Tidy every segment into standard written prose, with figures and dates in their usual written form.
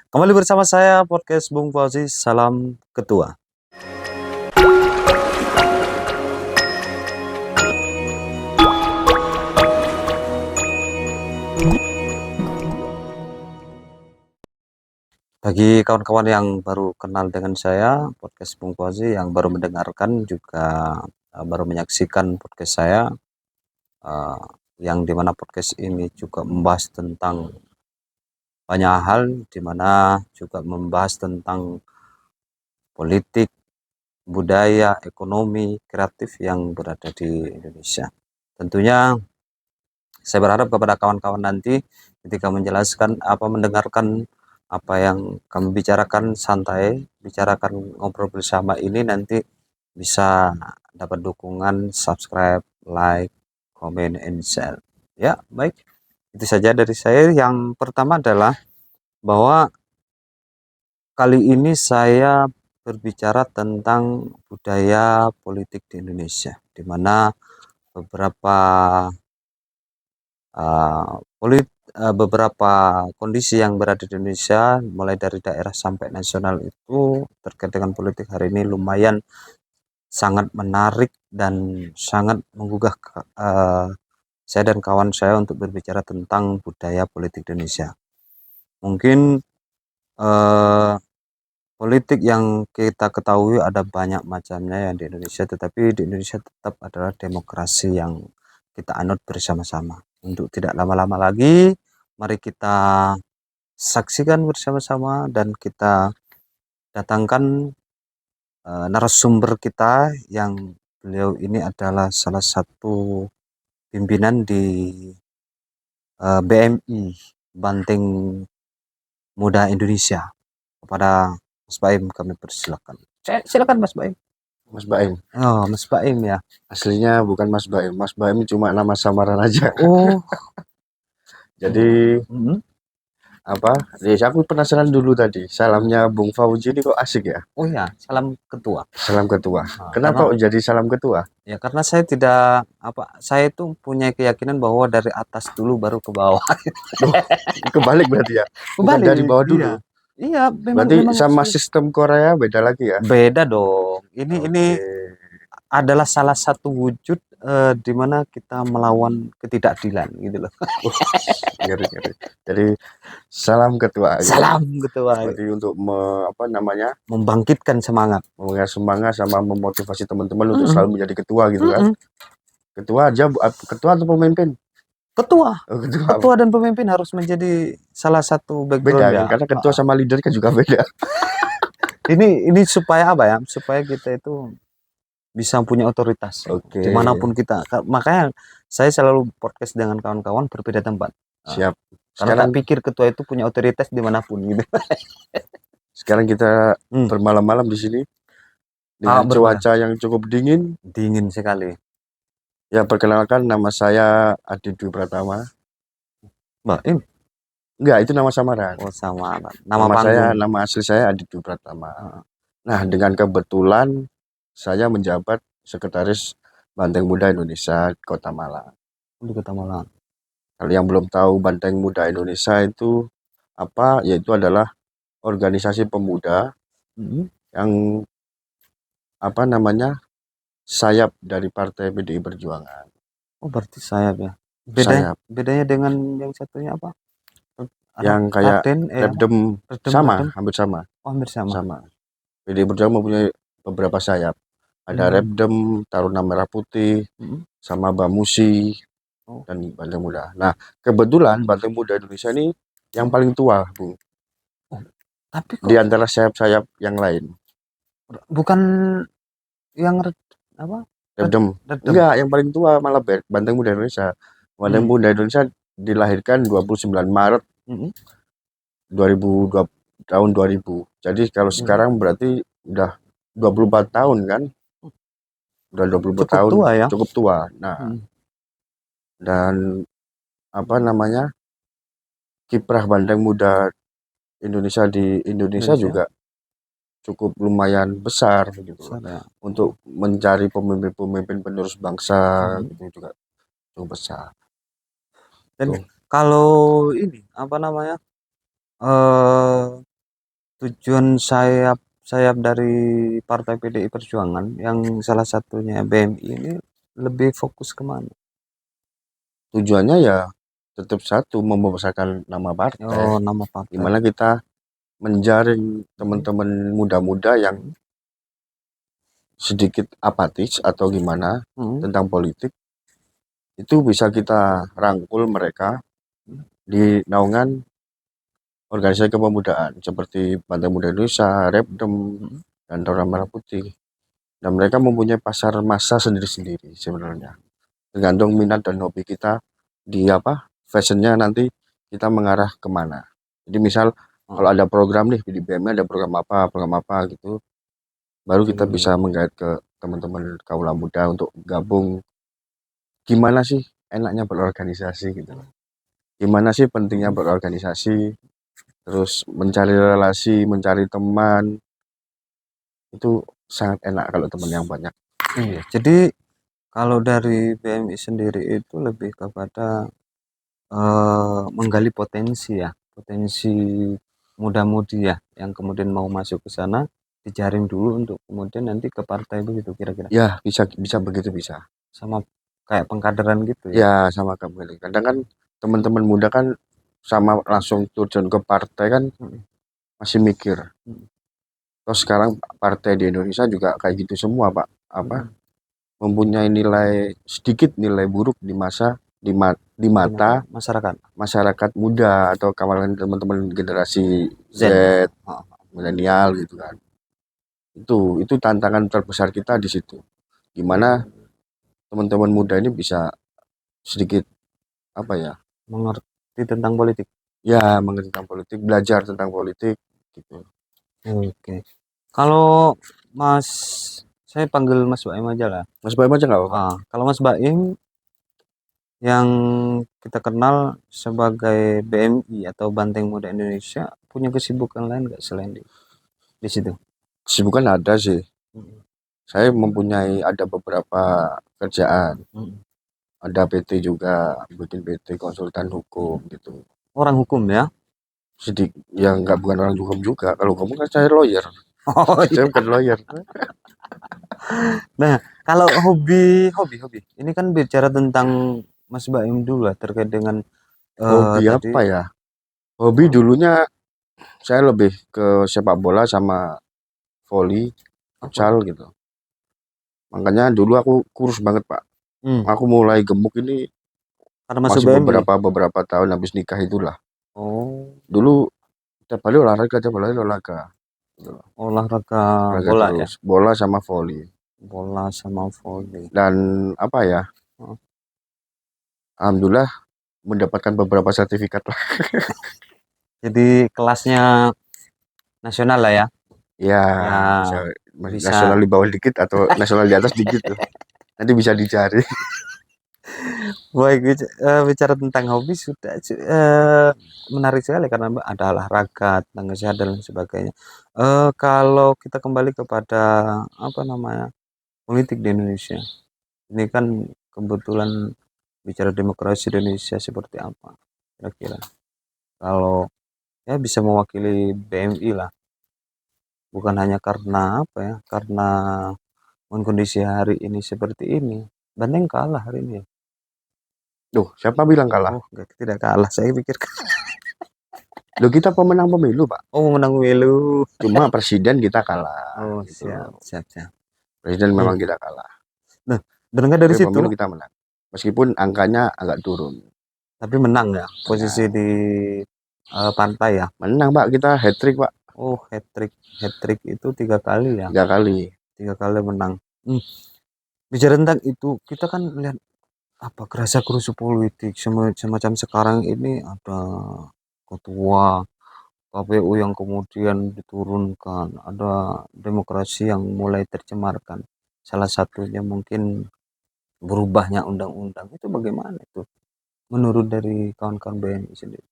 Kembali bersama saya podcast Bung Fauzi, salam ketua. Bagi kawan-kawan yang baru kenal dengan saya, podcast Bung Fauzi, yang baru mendengarkan juga baru menyaksikan podcast saya, eh, yang dimana podcast ini juga membahas tentang banyak hal, dimana juga membahas tentang politik, budaya, ekonomi, kreatif yang berada di Indonesia. Tentunya saya berharap kepada kawan-kawan nanti ketika mendengarkan apa yang kami bicarakan santai, bicarakan ngobrol bersama ini nanti bisa dapat dukungan, subscribe, like, comment, and share. Ya, baik. Itu saja dari saya. Yang pertama adalah bahwa kali ini saya berbicara tentang budaya politik di Indonesia, di mana beberapa beberapa kondisi yang berada di Indonesia, mulai dari daerah sampai nasional, itu terkait dengan politik hari ini lumayan sangat menarik dan sangat menggugah saya dan kawan saya untuk berbicara tentang budaya politik Indonesia. Mungkin eh, politik yang kita ketahui ada banyak macamnya yang di Indonesia, tetapi di Indonesia tetap adalah demokrasi yang kita anut bersama-sama. Untuk tidak lama-lama lagi, mari kita saksikan bersama-sama dan kita datangkan narasumber kita yang beliau ini adalah salah satu pimpinan di BMI, Banteng Muda Indonesia. Kepada Mas Baim kami persilakan. Silakan Mas Baim. Mas Baim. Oh, Mas Baim ya. Aslinya bukan Mas Baim. Mas Baim cuma nama samaran aja. Oh. Jadi apa? Ya, aku penasaran dulu tadi. Salamnya Bung Fauzi ini kok asik ya? Oh ya, salam ketua. Salam ketua. Nah, Kenapa jadi salam ketua? Ya karena saya tidak saya itu punya keyakinan bahwa dari atas dulu baru ke bawah. Oh, kebalik berarti ya. Bukan dari bawah dulu. Iya, Berarti sama sistem Korea beda lagi ya? Beda dong. Ini adalah salah satu wujud di mana kita melawan ketidakadilan gitu loh. Ngeri. Jadi salam ketua. Salam ketua. Berarti untuk membangkitkan semangat, sama memotivasi teman-teman untuk selalu menjadi ketua gitu kan? Ketua atau pemimpin? Ketua. Oh, ketua dan pemimpin harus menjadi salah satu background beda, ya. Karena ketua sama leader kan juga beda. ini supaya apa ya? Supaya kita itu bisa punya otoritas dimanapun kita. Makanya saya selalu podcast dengan kawan-kawan berbeda tempat. Siap. Karena tak pikir ketua itu punya otoritas dimanapun gitu. Sekarang kita bermalam-malam di sini dengan cuaca yang cukup dingin sekali. Ya, perkenalkan, nama saya Adi Dwi Pratama. Baim? Enggak, itu nama samaran. Oh, samaran. Nama asli saya Adi Dwi Pratama. Nah, dengan kebetulan saya menjabat Sekretaris Banteng Muda Indonesia Kota Malang. Di Kota Malang. Kalau yang belum tahu Banteng Muda Indonesia itu apa, yaitu adalah organisasi pemuda yang sayap dari Partai PDI Perjuangan. Oh, berarti sayap ya. Bedanya dengan yang satunya apa? Yang kayak Repdem sama, hampir sama. Oh, hampir sama. PDI Perjuangan mempunyai beberapa sayap. Ada Repdem, Taruna Merah Putih, sama Bamusi, dan Banteng Muda. Nah, kebetulan Banteng Muda Indonesia ini yang paling tua, Bung. Tapi kok di antara sayap-sayap yang lain. Bukan yang apa? Repdem. Enggak, yang paling tua malah Banteng Muda Indonesia. Banteng Muda Indonesia dilahirkan 29 Maret tahun 2000. Jadi kalau sekarang berarti udah 24 tahun kan? Udah 24 tahun. Tua, ya? Cukup tua. Nah, dan kiprah Banteng Muda Indonesia di Indonesia juga cukup lumayan besar gitu ya. Untuk mencari pemimpin-pemimpin penerus bangsa itu juga cukup besar. Dan kalau ini tujuan sayap dari Partai PDI Perjuangan yang salah satunya BMI ini lebih fokus kemana? Tujuannya ya tetap satu, membesarkan nama partai. Oh, nama partai. Gimana kita menjaring teman-teman muda-muda yang sedikit apatis atau gimana tentang politik, itu bisa kita rangkul mereka di naungan organisasi kepemudaan seperti Pantai Muda Indonesia, Repdem, dan Orang Merah Putih. Dan mereka mempunyai pasar massa sendiri-sendiri sebenarnya. Tergantung minat dan hobi kita di fashionnya nanti kita mengarah kemana. Jadi misal kalau ada program nih di BMI ada program apa gitu, baru kita bisa menggait ke teman-teman kaula muda untuk gabung. Gimana sih enaknya berorganisasi gitu, gimana sih pentingnya berorganisasi, terus mencari relasi, mencari teman, itu sangat enak kalau teman yang banyak. Iya, jadi kalau dari BMI sendiri itu lebih kepada menggali potensi ya, potensi muda-mudi ya, yang kemudian mau masuk ke sana dijaring dulu untuk kemudian nanti ke partai begitu kira-kira. Ya, bisa begitu bisa. Sama kayak pengkaderan gitu ya. Ya, sama kamu. Kadang kan teman-teman muda kan sama langsung terjun ke partai kan masih mikir. Terus sekarang partai di Indonesia juga kayak gitu semua, Pak. Mempunyai sedikit nilai buruk di mata masyarakat muda atau kawan teman-teman generasi Z, milenial gitu kan. Itu tantangan terbesar kita di situ. Gimana teman-teman muda ini bisa sedikit mengerti tentang politik. Ya, mengerti tentang politik, belajar tentang politik gitu. Oke. Kalau Mas, saya panggil Mas Baim aja lah. Mas Baim aja nggak apa-apa. Kalau Mas Baim yang kita kenal sebagai BMI atau Banteng Muda Indonesia punya kesibukan lain nggak selain di situ? Kesibukan ada sih. Saya mempunyai ada beberapa kerjaan. Ada PT juga, bikin PT konsultan hukum gitu. Orang hukum ya? Sedikit yang nggak, bukan orang hukum juga. Kalau hukum kan saya lawyer. Oh, saya bukan lawyer. Nah, kalau hobi, ini kan bicara tentang Mas Baim dulu lah terkait dengan hobi tadi. apa ya? Hobi dulunya saya lebih ke sepak bola sama volley, futsal gitu. Makanya dulu aku kurus banget, Pak. Aku mulai gemuk ini karena masih beberapa tahun habis nikah itulah. Oh. Dulu tiap hari olahraga. Olahraga bola terus, ya? Bola sama volley. Dan apa ya? Alhamdulillah mendapatkan beberapa sertifikat lah. Jadi kelasnya nasional lah ya? Ya, bisa nasional di bawah dikit atau nasional di atas dikit tuh. Nanti bisa dicari. Baik, bicara tentang hobi sudah menarik sekali karena ada olahraga, tentang kesehatan dan sebagainya. Kalau kita kembali kepada politik di Indonesia, ini kan kebetulan bicara demokrasi di Indonesia seperti apa kira-kira? Kalau ya bisa mewakili BMI lah, bukan hanya karena karena kondisi hari ini seperti ini. Banteng kalah hari ini. Duh, siapa bilang kalah? Oh, tidak kalah, saya pikir. Loh, kita pemenang pemilu, Pak. Oh, pemenang pemilu. Cuma presiden kita kalah. Oh, gitu. siap. Presiden memang kita kalah. Nah, dengar dari situ pemilu kita menang. Meskipun angkanya agak turun. Tapi menang ya posisi di pantai ya. Menang, Pak, kita hat trick, Pak. Oh, hat trick itu 3 kali ya. 3 kali. 3 kali menang. Bicara tentang itu, kita kan lihat kerasa kerusuh politik semacam sekarang ini ada ketua KPU yang kemudian diturunkan, ada demokrasi yang mulai tercemarkan. Salah satunya mungkin berubahnya undang-undang. Itu bagaimana itu menurut dari kawan-kawan BNI sendiri?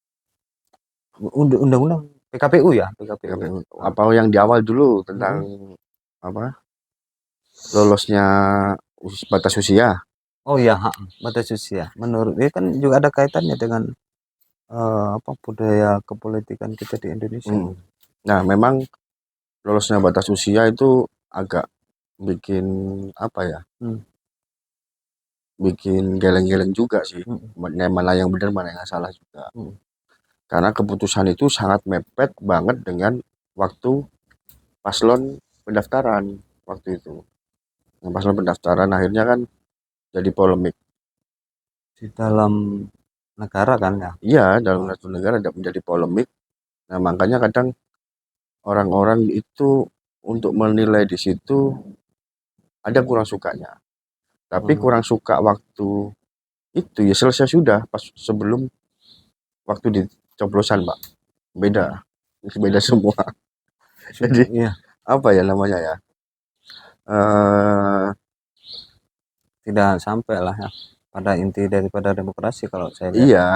Undang-undang PKPU ya, PKPU. Apa yang di awal dulu tentang lolosnya batas usia? Oh iya, batas usia. Menurut dia kan juga ada kaitannya dengan budaya kepolitikan kita di Indonesia. Nah, memang lolosnya batas usia itu agak bikin apa ya? Bikin geleng-geleng juga sih. Mana yang benar, mana yang salah juga. Karena keputusan itu sangat mepet banget dengan waktu paslon pendaftaran waktu itu. Yang paslon pendaftaran akhirnya kan jadi polemik. Di dalam negara kan ya? Iya, dalam satu negara menjadi polemik. Nah, makanya kadang orang-orang itu untuk menilai di situ ada kurang sukanya. Tapi kurang suka waktu itu ya selesai sudah pas sebelum waktu di coblosan, Pak. Beda. Beda semua. Jadi Iya, apa ya namanya ya? eh tidak sampai lah ya pada inti daripada demokrasi kalau saya lihat. iya,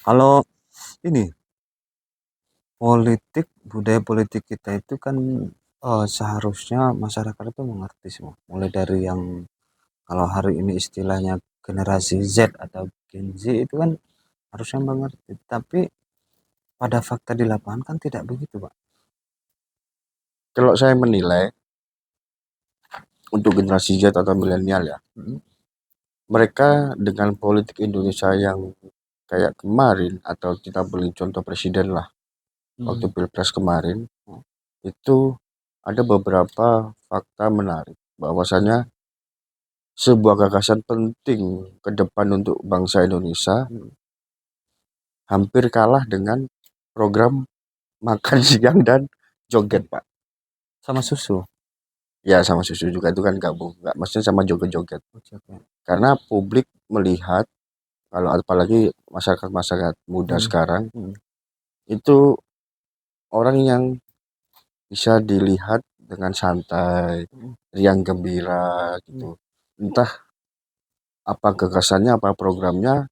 Kalau ini budaya politik kita itu kan seharusnya masyarakat itu mengerti semua. Mulai dari yang kalau hari ini istilahnya generasi Z atau Gen Z itu kan harusnya mengerti. Tapi pada fakta di lapangan kan tidak begitu, Pak. kalau saya menilai untuk generasi Z atau milenial ya, mereka dengan politik Indonesia yang kayak kemarin atau kita beli contoh presiden lah waktu pilpres kemarin itu ada beberapa fakta menarik bahwasanya sebuah gagasan penting ke depan untuk bangsa Indonesia hampir kalah dengan program makan siang dan joget, Pak. Sama susu. Ya sama susu juga itu kan gabung, nggak maksudnya sama joget-joget. Karena publik melihat kalau apalagi masyarakat muda sekarang itu orang yang bisa dilihat dengan santai, riang gembira gitu. Entah apa gagasannya, apa programnya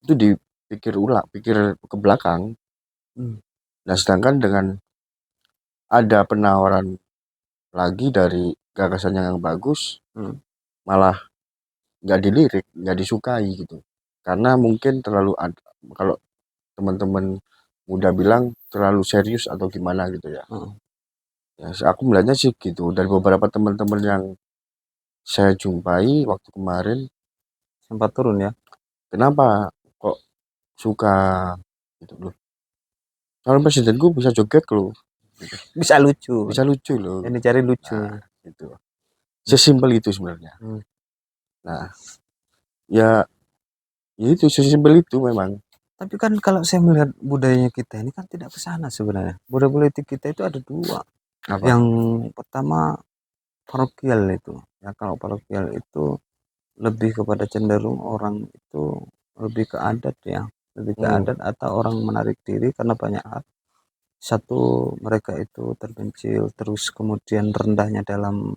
itu dipikir ulang, pikir ke belakang. Nah, sedangkan dengan ada penawaran lagi dari gagasannya yang bagus, malah nggak dilirik, nggak disukai gitu. Karena mungkin terlalu kalau teman-teman muda bilang terlalu serius atau gimana gitu ya. Ya, aku melihatnya sih gitu. Dari beberapa teman-teman yang saya jumpai waktu kemarin, Sempat turun ya. kenapa kok suka gitu loh. Calon presidenku bisa joget loh. Bisa lucu. Bisa lucu loh. Yang dicari lucu. Nah, gitu. Sesimpel itu sebenarnya. Nah, ya itu sesimpel itu memang. Tapi kan kalau saya melihat budayanya kita ini kan tidak ke sana sebenarnya. Budaya politik kita itu ada dua. Apa? Yang pertama parokial itu. Ya kalau parokial itu lebih kepada cenderung orang itu lebih ke adat ya. Lebih ke adat atau orang menarik diri karena banyak hal. Satu, mereka itu terpencil, terus kemudian rendahnya dalam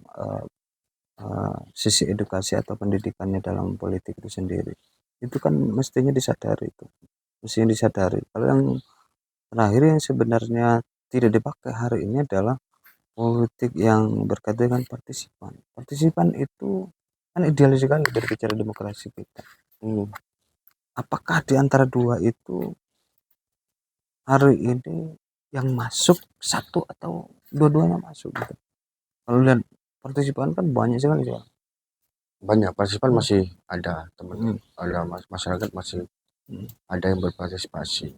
sisi edukasi atau pendidikannya dalam politik itu sendiri. Itu kan mestinya disadari itu. Mestinya disadari. Kalau yang terakhir yang sebenarnya tidak dipakai hari ini adalah politik yang berkaitan dengan partisipan. Partisipan itu kan ideal sekali berbicara demokrasi kita. Apakah di antara dua itu hari ini yang masuk satu atau dua-duanya masuk gitu? Kalau lihat partisipan kan banyak sekali soal. Banyak partisipan masih ada teman-teman, ada masyarakat masih ada yang berpartisipasi.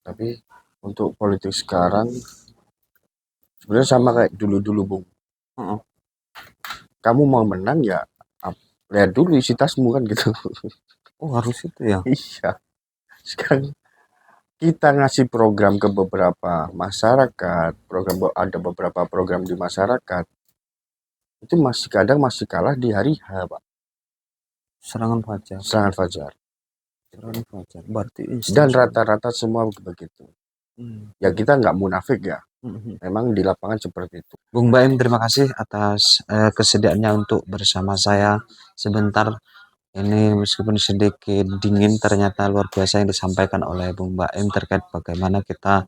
Tapi untuk politik sekarang sebenarnya sama kayak dulu-dulu, Bung. Kamu mau menang ya lihat dulu isi tasmu kan gitu. Oh harus itu ya. Iya. Sekarang kita ngasih program ke beberapa masyarakat, ada beberapa program di masyarakat itu masih kadang masih kalah di hari H, Pak. Serangan fajar. Serangan fajar. Serangan fajar. Berarti Dan rata-rata semua begitu. Ya kita nggak munafik ya. Memang di lapangan seperti itu. Bung Baim, terima kasih atas kesediaannya untuk bersama saya sebentar. Ini meskipun sedikit dingin, ternyata luar biasa yang disampaikan oleh Bung Baim terkait bagaimana kita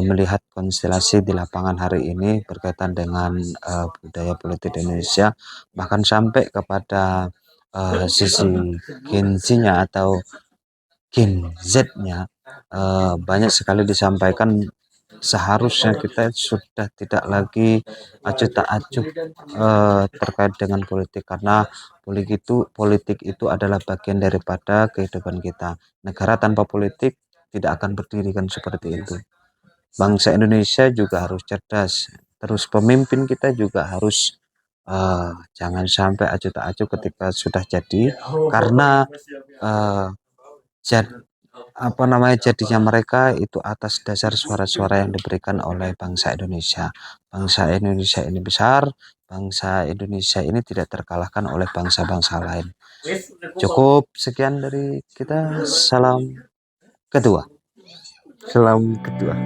melihat konstelasi di lapangan hari ini berkaitan dengan budaya politik di Indonesia, bahkan sampai kepada sisi Gen Z-nya atau Gen Z-nya banyak sekali disampaikan. Seharusnya kita sudah tidak lagi acuh tak acuh terkait dengan politik, karena politik itu adalah bagian daripada kehidupan kita. Negara tanpa politik tidak akan berdiri, kan seperti itu. Bangsa Indonesia juga harus cerdas, terus pemimpin kita juga harus jangan sampai acuh tak acuh ketika sudah jadi, karena uh, jadinya mereka itu atas dasar suara-suara yang diberikan oleh bangsa Indonesia. Bangsa Indonesia ini besar, bangsa Indonesia ini tidak terkalahkan oleh bangsa-bangsa lain. Cukup sekian dari kita. Salam ketua. Salam ketua.